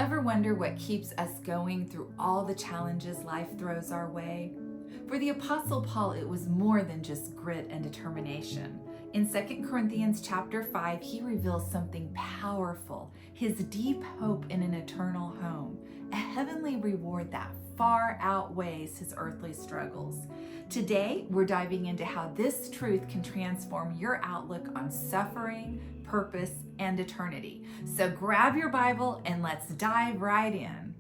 ever wonder what keeps us going through all the challenges life throws our way? For the Apostle Paul, it was more than just grit and determination. In 2 Corinthians chapter 5, he reveals something powerful, his deep hope in an eternal home, a heavenly reward that far outweighs his earthly struggles. Today, we're diving into how this truth can transform your outlook on suffering, purpose, and eternity. So grab your Bible and let's dive right in.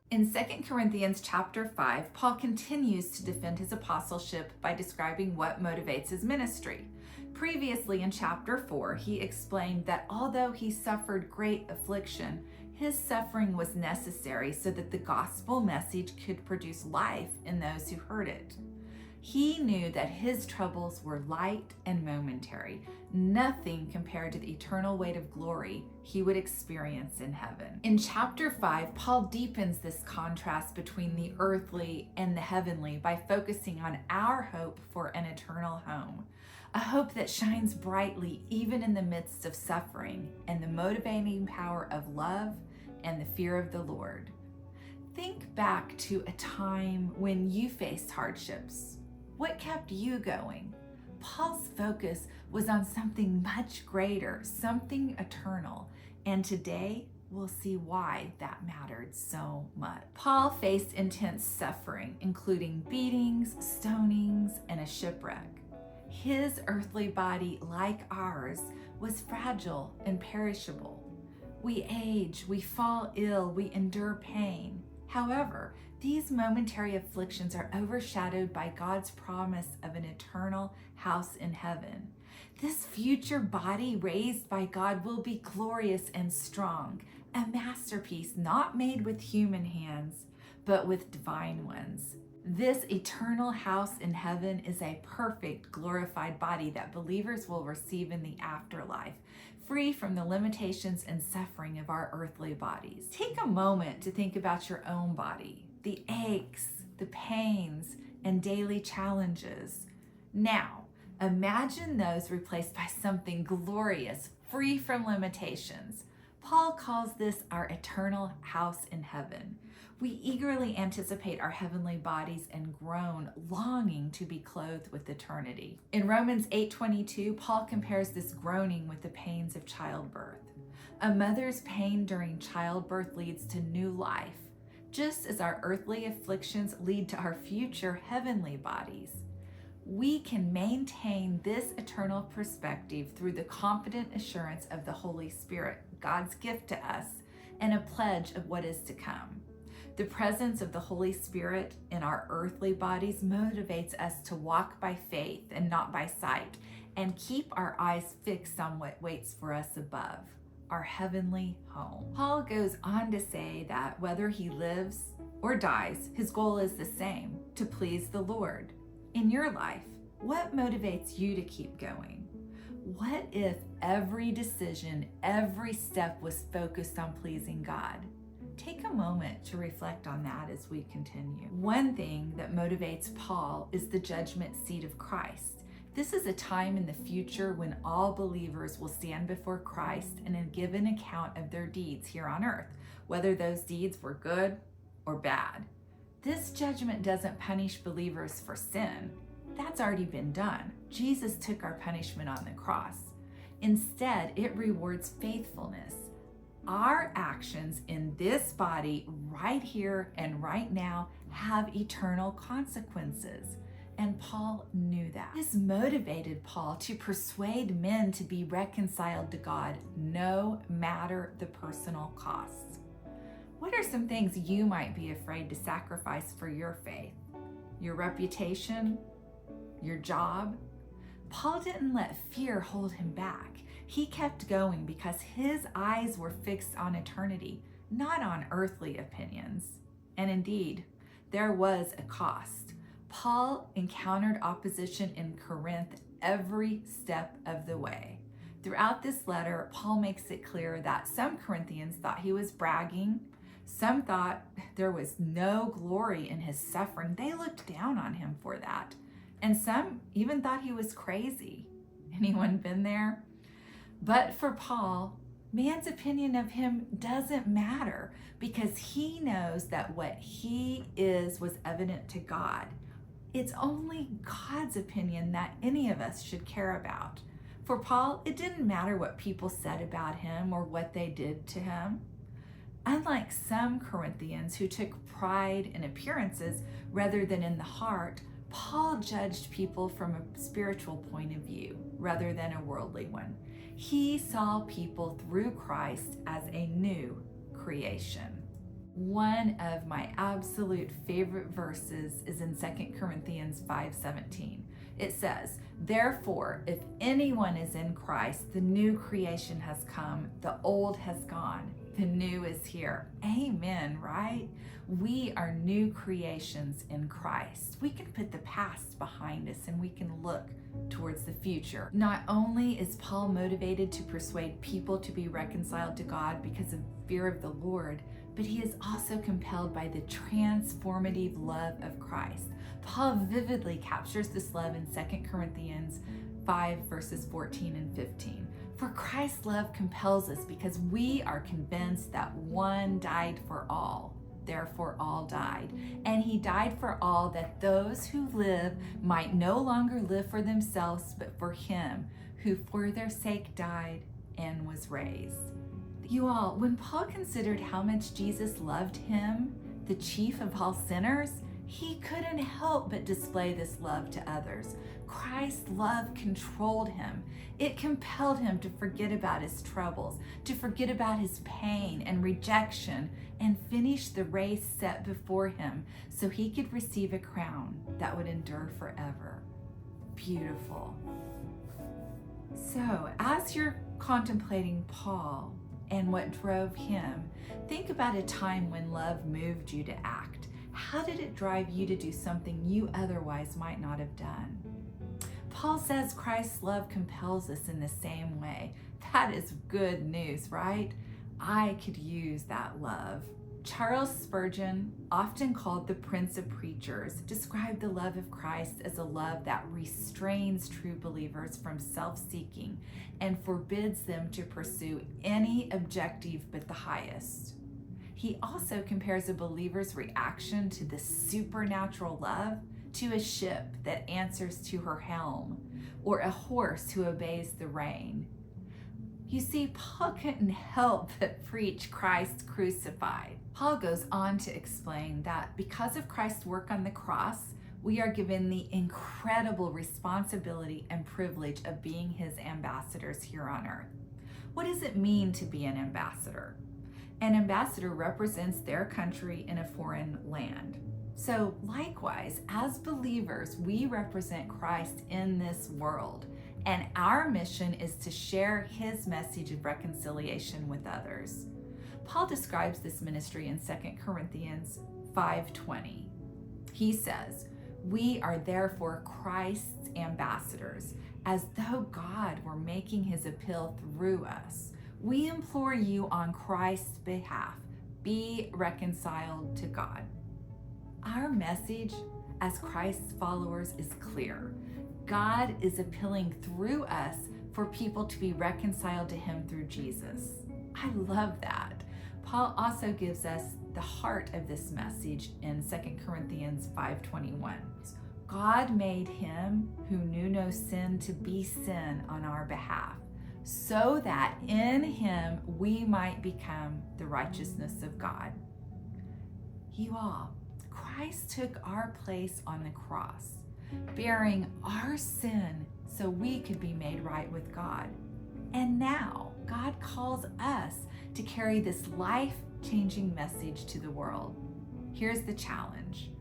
In 2 Corinthians chapter 5, Paul continues to defend his apostleship by describing what motivates his ministry. Previously in chapter 4, he explained that although he suffered great affliction, his suffering was necessary so that the gospel message could produce life in those who heard it. He knew that his troubles were light and momentary, nothing compared to the eternal weight of glory he would experience in heaven. In chapter 5, Paul deepens this contrast between the earthly and the heavenly by focusing on our hope for an eternal home, a hope that shines brightly even in the midst of suffering, and the motivating power of love and the fear of the Lord. Think back to a time when you faced hardships. What kept you going? Paul's focus was on something much greater, something eternal. And today, we'll see why that mattered so much. Paul faced intense suffering, including beatings, stonings, and a shipwreck. His earthly body, like ours, was fragile and perishable. We age, we fall ill, we endure pain. However, these momentary afflictions are overshadowed by God's promise of an eternal house in heaven. This future body raised by God will be glorious and strong, a masterpiece not made with human hands, but with divine ones. This eternal house in heaven is a perfect, glorified body that believers will receive in the afterlife, free from the limitations and suffering of our earthly bodies. Take a moment to think about your own body, the aches, the pains, and daily challenges. Now, imagine those replaced by something glorious, free from limitations. Paul calls this our eternal house in heaven. We eagerly anticipate our heavenly bodies and groan, longing to be clothed with eternity. In Romans 8:22, Paul compares this groaning with the pains of childbirth. A mother's pain during childbirth leads to new life, just as our earthly afflictions lead to our future heavenly bodies. We can maintain this eternal perspective through the confident assurance of the Holy Spirit, God's gift to us, and a pledge of what is to come. The presence of the Holy Spirit in our earthly bodies motivates us to walk by faith and not by sight, and keep our eyes fixed on what waits for us above, our heavenly home. Paul goes on to say that whether he lives or dies, his goal is the same, to please the Lord. In your life, what motivates you to keep going? What if every decision, every step was focused on pleasing God? Take a moment to reflect on that as we continue. One thing that motivates Paul is the judgment seat of Christ. This is a time in the future when all believers will stand before Christ and give an account of their deeds here on earth, whether those deeds were good or bad. This judgment doesn't punish believers for sin. That's already been done. Jesus took our punishment on the cross. Instead, it rewards faithfulness. Our actions in this body right here and right now have eternal consequences. And Paul knew that. This motivated Paul to persuade men to be reconciled to God, no matter the personal costs. What are some things you might be afraid to sacrifice for your faith? Your reputation? Your job? Paul didn't let fear hold him back. He kept going because his eyes were fixed on eternity, not on earthly opinions. And indeed, there was a cost. Paul encountered opposition in Corinth every step of the way. Throughout this letter, Paul makes it clear that some Corinthians thought he was bragging, Some thought there was no glory in his suffering. They looked down on him for that. And some even thought he was crazy. Anyone been there? But for Paul, man's opinion of him doesn't matter because he knows that what he is was evident to God. It's only God's opinion that any of us should care about. For Paul, it didn't matter what people said about him or what they did to him. Unlike some Corinthians who took pride in appearances rather than in the heart, Paul judged people from a spiritual point of view rather than a worldly one. He saw people through Christ as a new creation. One of my absolute favorite verses is in 2 Corinthians 5:17. It says, "Therefore, if anyone is in Christ, the new creation has come, the old has gone, the new is here." Amen, right? We are new creations in Christ. We can put the past behind us and we can look towards the future. Not only is Paul motivated to persuade people to be reconciled to God because of fear of the Lord, but he is also compelled by the transformative love of Christ. Paul vividly captures this love in 2 Corinthians 5 verses 14 and 15. For Christ's love compels us because we are convinced that one died for all, therefore all died. And he died for all, that those who live might no longer live for themselves, but for him who for their sake died and was raised. You all, when Paul considered how much Jesus loved him, the chief of all sinners, he couldn't help but display this love to others. Christ's love controlled him. It compelled him to forget about his troubles, to forget about his pain and rejection, and finish the race set before him so he could receive a crown that would endure forever. Beautiful. So, as you're contemplating Paul and what drove him, think about a time when love moved you to act. How did it drive you to do something you otherwise might not have done? Paul says Christ's love compels us in the same way. That is good news, right? I could use that love. Charles Spurgeon, often called the Prince of Preachers, described the love of Christ as a love that restrains true believers from self-seeking and forbids them to pursue any objective but the highest. He also compares a believer's reaction to this supernatural love to a ship that answers to her helm, or a horse who obeys the rein. You see, Paul couldn't help but preach Christ crucified. Paul goes on to explain that because of Christ's work on the cross, we are given the incredible responsibility and privilege of being his ambassadors here on earth. What does it mean to be an ambassador? An ambassador represents their country in a foreign land. So likewise, as believers, we represent Christ in this world, and our mission is to share his message of reconciliation with others. Paul describes this ministry in 2 Corinthians 5:20. He says, "We are therefore Christ's ambassadors, as though God were making his appeal through us. We implore you on Christ's behalf, be reconciled to God." Our message as Christ's followers is clear. God is appealing through us for people to be reconciled to him through Jesus. I love that. Paul also gives us the heart of this message in 2 Corinthians 5:21. God made him who knew no sin to be sin on our behalf, so that in him we might become the righteousness of God. You all, Christ took our place on the cross, bearing our sin so we could be made right with God. And now God calls us to carry this life-changing message to the world. Here's the challenge.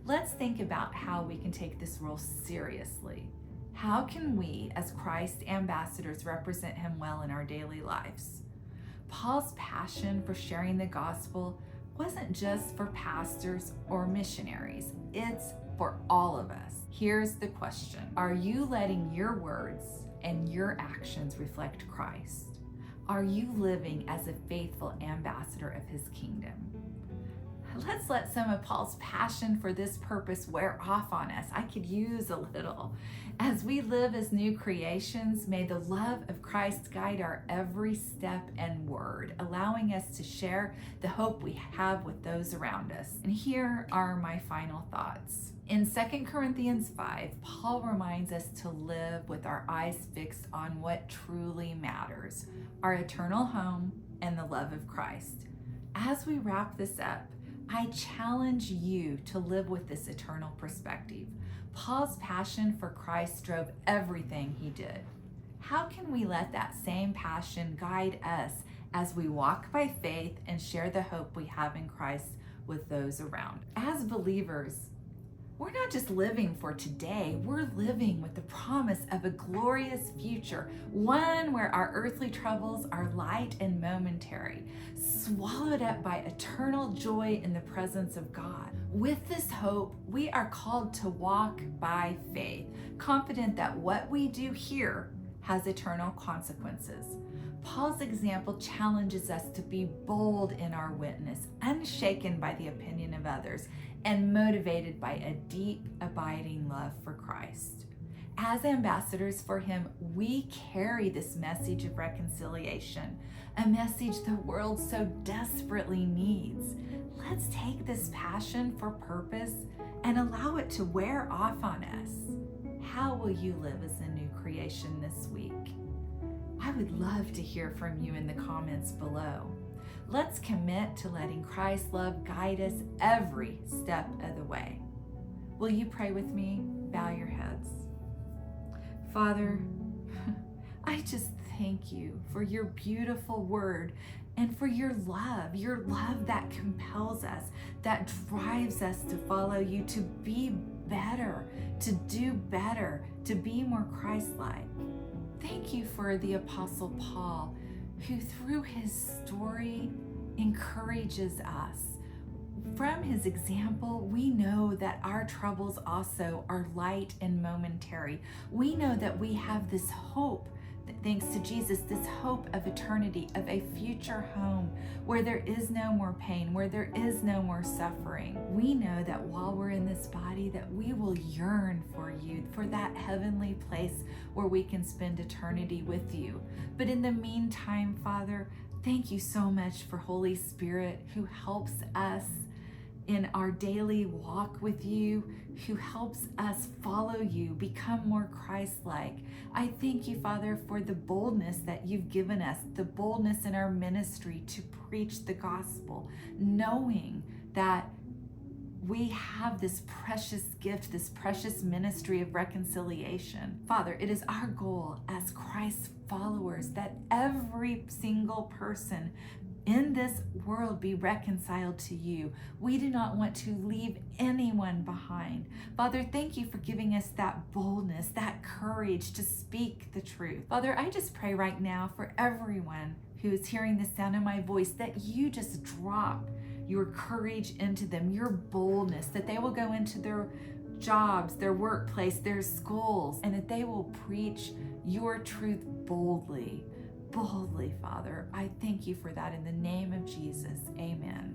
Let's think about how we can take this role seriously. How can we, as Christ ambassadors, represent him well in our daily lives? Paul's passion for sharing the gospel wasn't just for pastors or missionaries. It's for all of us. Here's the question. Are you letting your words and your actions reflect Christ? Are you living as a faithful ambassador of his kingdom? Let's let some of Paul's passion for this purpose wear off on us. I could use a little. As we live as new creations, may the love of Christ guide our every step and word, allowing us to share the hope we have with those around us. And here are my final thoughts. In 2 Corinthians 5, Paul reminds us to live with our eyes fixed on what truly matters, our eternal home and the love of Christ. As we wrap this up, I challenge you to live with this eternal perspective. Paul's passion for Christ drove everything he did. How can we let that same passion guide us as we walk by faith and share the hope we have in Christ with those around? As believers, we're not just living for today, we're living with the promise of a glorious future, one where our earthly troubles are light and momentary, swallowed up by eternal joy in the presence of God. With this hope, we are called to walk by faith, confident that what we do here has eternal consequences. Paul's example challenges us to be bold in our witness, unshaken by the opinion of others, and motivated by a deep, abiding love for Christ. As ambassadors for Him, we carry this message of reconciliation, a message the world so desperately needs. Let's take this passion for purpose and allow it to wear off on us. How will you live as a new creation this week? I would love to hear from you in the comments below. Let's commit to letting Christ's love guide us every step of the way. Will you pray with me? Bow your heads. Father, I just thank you for your beautiful word and for your love that compels us, that drives us to follow you, to be better, to do better, to be more Christ-like. Thank you for the Apostle Paul, who through his story encourages us. From his example, we know that our troubles also are light and momentary. We know that we have this hope, thanks to Jesus, this hope of eternity, of a future home where there is no more pain, where there is no more suffering. We know that while we're in this body, that we will yearn for you, for that heavenly place where we can spend eternity with you. But in the meantime, Father, thank you so much for Holy Spirit, who helps us in our daily walk with you, who helps us follow you, become more Christ-like. I thank you, Father, for the boldness that you've given us, the boldness in our ministry to preach the gospel, knowing that we have this precious gift, this precious ministry of reconciliation. Father, it is our goal as Christ's followers that every single person in this world be reconciled to you. We do not want to leave anyone behind. Father, thank you for giving us that boldness, that courage to speak the truth. Father, I just pray right now for everyone who is hearing the sound of my voice, that you just drop your courage into them, your boldness, that they will go into their jobs, their workplace, their schools, and that they will preach your truth boldly. Boldly, Father. I thank you for that in the name of Jesus. Amen.